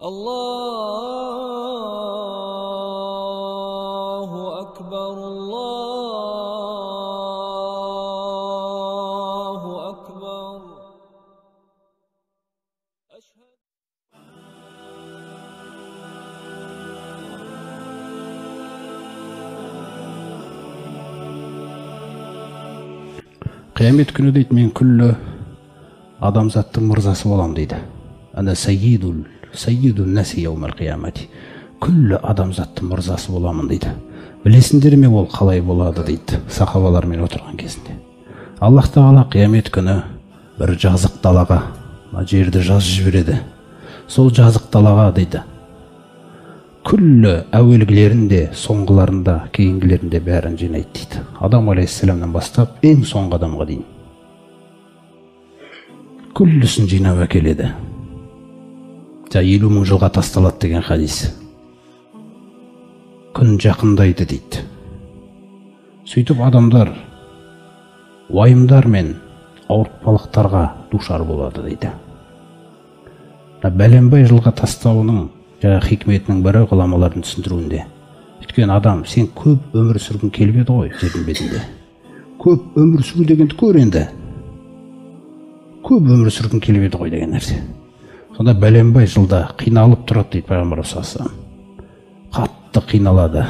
Allahu Akbar, Allahu Akbar. Kıyamet günü deydi, men күллі адамзаттың мырзасы болам дейді. Ана саййидун наси яумал қиямати. Күллі адамзаттың мырзасы боламын дейді. Білесіңдер ме ол қалай болады дейді, сахабалармен отырған кезінде. Аллах Тағала қиямет күні бір жазық далаға, жерді жазып жібереді. Сол жазық далаға дейді, күллі әуелгілерінде, соңғыларында, кейінгілерінде бәрін жинайды дейді. Адам алейхиссаламнан бастап ең соңғы адамға дейін. Күллісін жинап әкеледі. 50 мың жылға тасталады деген хадис. Күн жақындайды дейді. Сөйтіп адамдар уайымдар мен ауыртпалықтарға душар болады дейді. Бәленбай жылға тастауының хикметінің бірі ғұламалардың түсіндіруінде. Өйткені адам, сен көп өмір сүргің келіп еді ғой жердің бетінде. Көп өмір сүру дегенді көр енді. Көп өмір сүргің келіп еді ғой деген нәрсе. Сонда бәленбай жылда қиналып тұрады дейді пайғамбар саллаллаху. Қатты қиналады,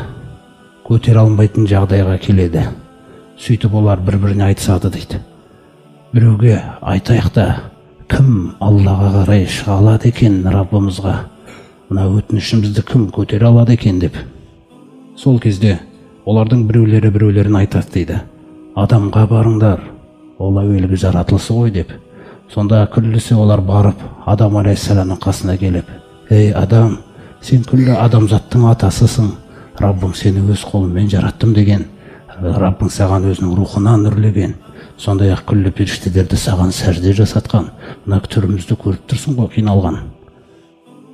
көтере алмайтын жағдайға келеді. Сөйтіп олар бір-біріне айтысады дейді. Біреуге айтайық та, кім Аллаға қарай шыға алады екен Раббымызға, мына өтінішімізді кім көтере алады екен деп. Сол кезде олардың біреулерін айтады дейді. Адамға барыңдар, ол әуелгі жаратылысы ғой деп. Сонда күллісі олар барып, Адам алейхиссаламның қасына келіп, ей адам, сен күллі адамзаттың атасысың, Раббың сені өз қолыммен жараттым деген, Раббың саған өзінің рухынан үрлеген, сондай-ақ күллі періштелерді саған сәжде жасатқан, мына түрімізді көріп тұрсың ғой қиналған.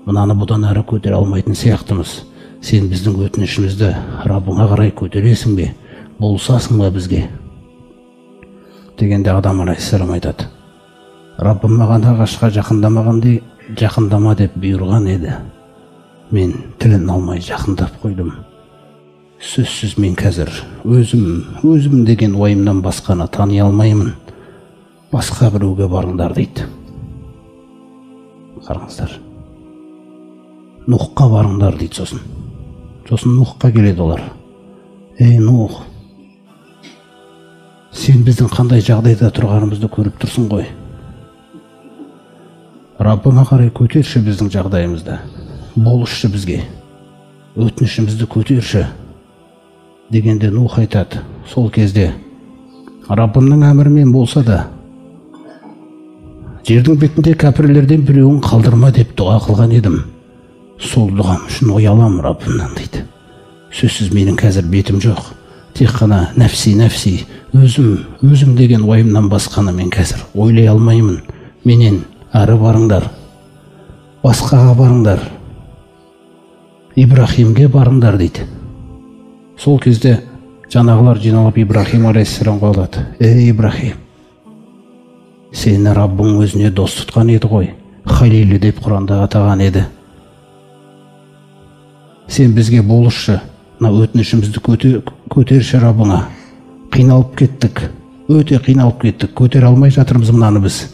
Мынаны бұдан әрі көтере алмайтын сияқтымыз. Сен біздің өтінішімізді Раббыңа қарай көтересің бе, болсасың ба бізге? Дегенде Адам алейхиссалам айтады, Раббым маған ағашқа жақындама деп бұйырған еді. Мен тілін алмай жақындап қойдым. Сөзсіз мен қазір өзім деген уайымнан басқаны тани алмаймын. Басқа біреуге барыңдар дейді. Қараңыздар. Нухқа барыңдар дейді сосын. Сосын Нухқа келеді олар. Ей Нух, сен біздің қандай жағдайда тұрғанымызды көріп тұрсың ғой. Раббыңа қарай көтерші біздің жағдайымызды. Болышшы бізге. Өтінішімізді көтерші. Дегенде Нух айтады. Сол кезде Раббымның әмірімен болса да, жердің бетінде кәпірлерден біреуін қалдырма деп дұға қылған едім. Сол дұғам үшін оялам Раббымнан дейді. Сөзсіз менің қазір бетім жоқ. Тек қана нәфси, өзім деген уайымнан басқаны мен қазір ойлай алмаймын. Менен әрі барыңдар, басқаға барыңдар, Ибрахимге барыңдар дейді. Сол кезде жаңағылар жиналып Ибрахим алейхиссаламға алады. Ей Ибрахим, сені Раббың өзіне дос тұтқан еді ғой, Халилі деп Құранда атаған еді. Сен бізге болышшы, өтінішімізді көтерші Раббыңа. Қиналып кеттік, өте қиналып кеттік, көтере алмай жатырмыз мынаны біз.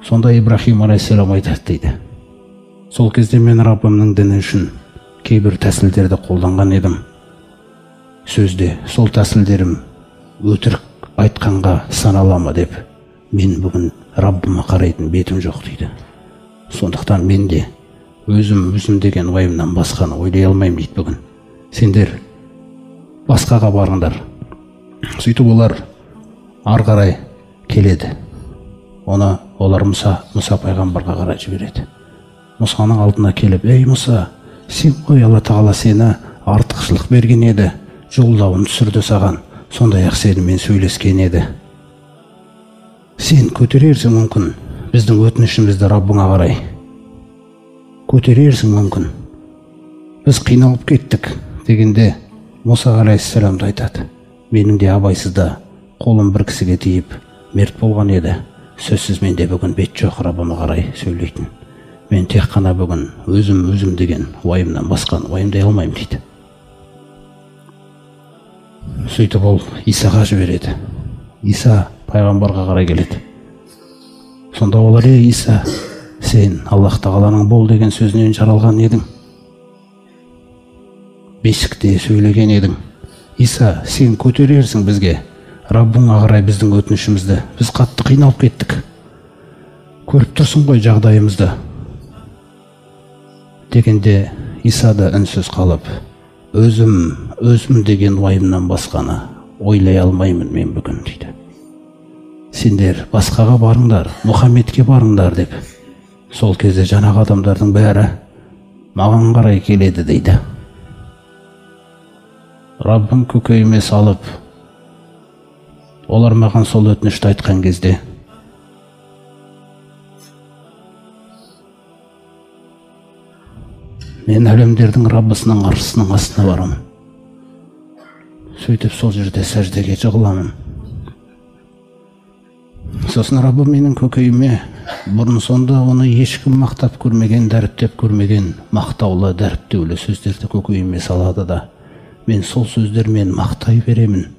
Сонда Ибрахим алейхиссалам айтады дейді. Сол кезде мен Раббымның діні үшін кейбір тәсілдерді қолданған едім. Сөзде сол тәсілдерім өтірік айтқанға саналама деп, мен бүгін Раббыма қарайтын бетім жоқ дейді. Сондықтан мен де өзім деген уайымнан басқаны ойлай алмаймын дейді бүгін. Сендер басқаға барыңдар. Сөйтіп олар ары қарай келеді. Олар Мұса пайғамбарға қарай жібереді. Мұсаның алдына келіп, ей Мұса, сен ғой Алла Тағала сені артықшылық берген еді, жолдауын түсірді саған, сондай-ақ сенімен сөйлескен еді. Сен көтерерсің мүмкін біздің өтінішімізді Раббыңа қарай. Көтерерсің мүмкін. Біз қиналып кеттік дегенде Мұса алейхиссаламды айтады. Менің де абайсызда қолым бір кісіге тиіп мерт болған еді. Сөзсіз менде бүгін бет жоқ Раббыма қарай сөйлейтін. Мен тек қана бүгін өзім деген уайымнан басқаны уайымдай алмаймын дейді. Сөйтіп ол Исаға жібереді. Иса пайғамбарға қарай келеді. Сонда олар: Иса, сен Аллах тағаланың бол деген сөзінен жаралған едің. Бесікте сөйлеген едің. Иса, сен көтерерсің бізге. Раббыңа қарай біздің өтінішімізді. Біз қатты қиналып кеттік. Көріп тұрсың ғой жағдайымызды. Дегенде Иса да үнсіз қалып: өзім деген уайымнан басқаны ойлай алмаймын мен бүгін дейді. Сендер басқаға барыңдар, Мұхаммедке барыңдар деп. Сол кезде жаңағы адамдардың бәрі маған қарай келеді дейді. Раббым көкейіме салып, олар маған сол өтінішті айтқан кезде мен әлемдердің Раббысының аршысының астына барамын. Сөйтіп сол жерде сәждеге жығыламын. Сосын Раббым менің көкейіме бұрын сонда оны ешкім мақтап көрмеген, дәріптеп көрмеген мақтаулы, дәріптеулі сөздерді көкейіме салады да, мен сол сөздермен мақтай беремін.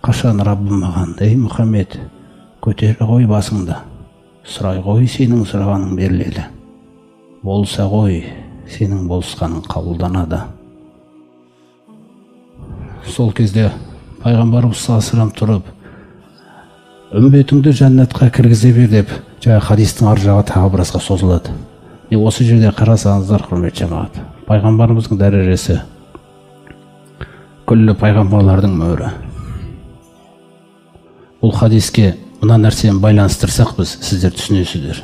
Қашан Раббым маған: ей Мұхаммед, көтер ғой басыңды, сұрай ғой, сенің сұрағаның беріледі. Болса ғой, сенің болысқаның қабылданады. Сол кезде пайғамбарымыз саллаллаху тұрып: үмбетіңді жәннатқа кіргізе бер деп, жаңа хадистің ар жағы тағы біразға созылады. Осы жерде қарасаңыздар, құрметті жамағат, пайғамбарымыздың дәрежесі күллі пайғамбарлардың мөрі. Бұл хадиске мына нәрсені байланыстырсақ, біз сіздер түсінесіздер.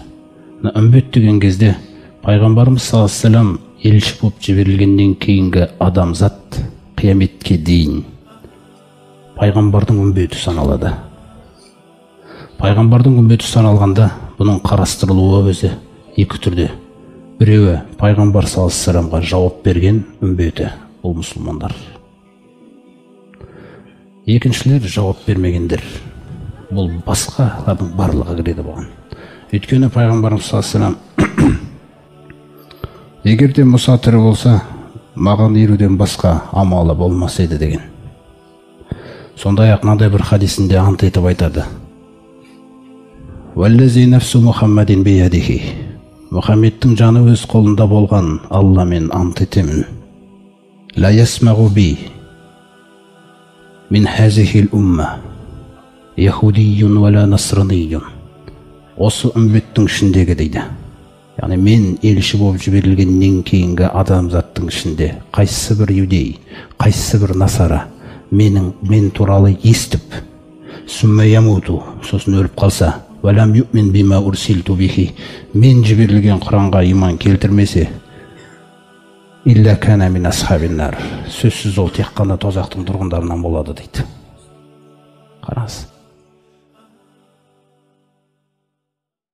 Үмбет деген кезде пайғамбарымыз саллаллаху елші болып жіберілгеннен кейінгі адамзат қияметке дейін пайғамбардың үмбеті саналады. Пайғамбардың үмбеті саналғанда бұның қарастырылуы өзі екі түрде. Біреуі пайғамбар саллаллаху жауап берген үмбеті, ол мұсылмандар. Екіншілер жауап бермегендер. Бұл басқалардың барлығы кіреді бұған. Өйткені пайғамбарымыз саллаллаху егер де Мұса тірі болса, маған еруден басқа амалы болмас еді деген. Сондай-ақ мынандай бір хадисінде ант етіп айтады: «Валлази нафсу Мұхаммадин биядихи». Мұхаммедтің жаны өз қолында болған Алламен ант етемін. «Ла ясмағу би мин хазихил умма яхудийюн вала насранийюн». Осы үмбеттің ішіндегі дейді. Яғни мен елші болып жіберілгеннен кейінгі адамзаттың ішінде қайсысы бір юдей, қайсысы бір насара мен туралы естіп, сүмме ямуту, сосын өліп қалса, валам юмин бима урсилту бихи, мен жіберілген Құранға иман келтірмесе, илля кана мин асхабиннар, сөзсіз ол тек қана тозақтың тұрғындарынан болады дейді. Қараңыз.